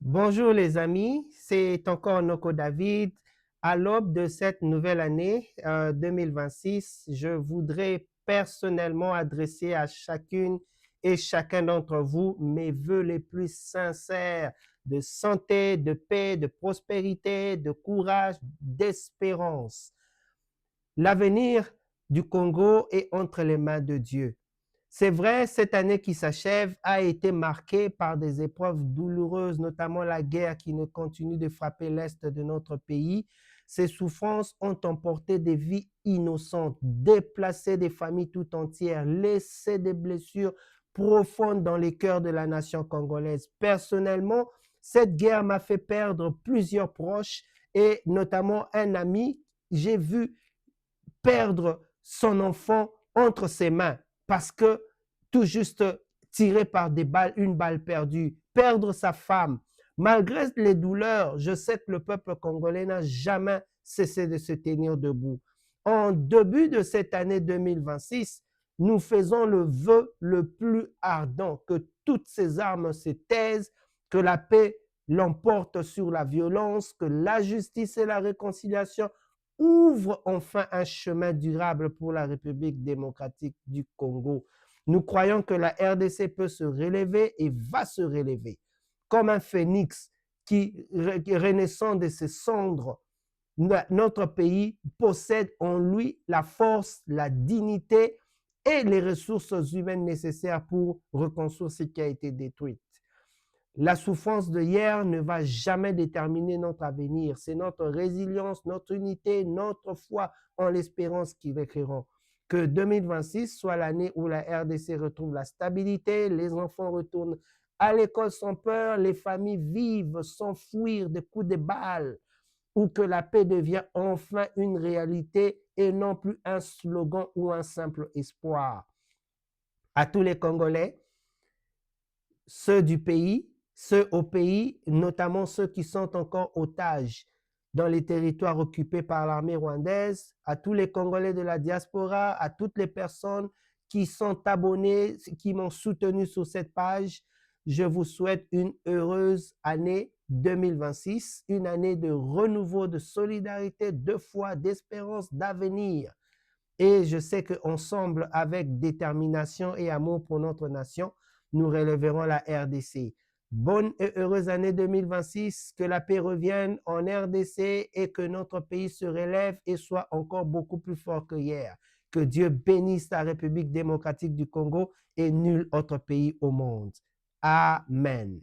Bonjour les amis, c'est encore Noko David. À l'aube de cette nouvelle année 2026, je voudrais personnellement adresser à chacune et chacun d'entre vous mes vœux les plus sincères de santé, de paix, de prospérité, de courage, d'espérance. L'avenir du Congo est entre les mains de Dieu. C'est vrai, cette année qui s'achève a été marquée par des épreuves douloureuses, notamment la guerre qui ne continue de frapper l'Est de notre pays. Ces souffrances ont emporté des vies innocentes, déplacé des familles tout entières, laissé des blessures profondes dans les cœurs de la nation congolaise. Personnellement, cette guerre m'a fait perdre plusieurs proches et notamment un ami. J'ai vu perdre son enfant entre ses mains parce que tout juste tiré par des balles, une balle perdue, perdre sa femme. Malgré les douleurs, je sais que le peuple congolais n'a jamais cessé de se tenir debout. En début de cette année 2026, nous faisons le vœu le plus ardent que toutes ces armes se taisent, que la paix l'emporte sur la violence, que la justice et la réconciliation ouvre enfin un chemin durable pour la République démocratique du Congo. Nous croyons que la RDC peut se relever et va se relever. Comme un phénix qui renaissant de ses cendres, notre pays possède en lui la force, la dignité et les ressources humaines nécessaires pour reconstruire ce qui a été détruit. La souffrance de hier ne va jamais déterminer notre avenir. C'est notre résilience, notre unité, notre foi en l'espérance qui l'écriront. Que 2026 soit l'année où la RDC retrouve la stabilité, les enfants retournent à l'école sans peur, les familles vivent sans fuir des coups de balles, ou que la paix devient enfin une réalité et non plus un slogan ou un simple espoir. À tous les Congolais, ceux du pays, ceux au pays, notamment ceux qui sont encore otages dans les territoires occupés par l'armée rwandaise, à tous les Congolais de la diaspora, à toutes les personnes qui sont abonnées, qui m'ont soutenu sur cette page. Je vous souhaite une heureuse année 2026, une année de renouveau, de solidarité, de foi, d'espérance, d'avenir. Et je sais qu'ensemble, avec détermination et amour pour notre nation, nous relèverons la RDC. Bonne et heureuse année 2026, que la paix revienne en RDC et que notre pays se relève et soit encore beaucoup plus fort que hier. Que Dieu bénisse la République démocratique du Congo et nul autre pays au monde. Amen.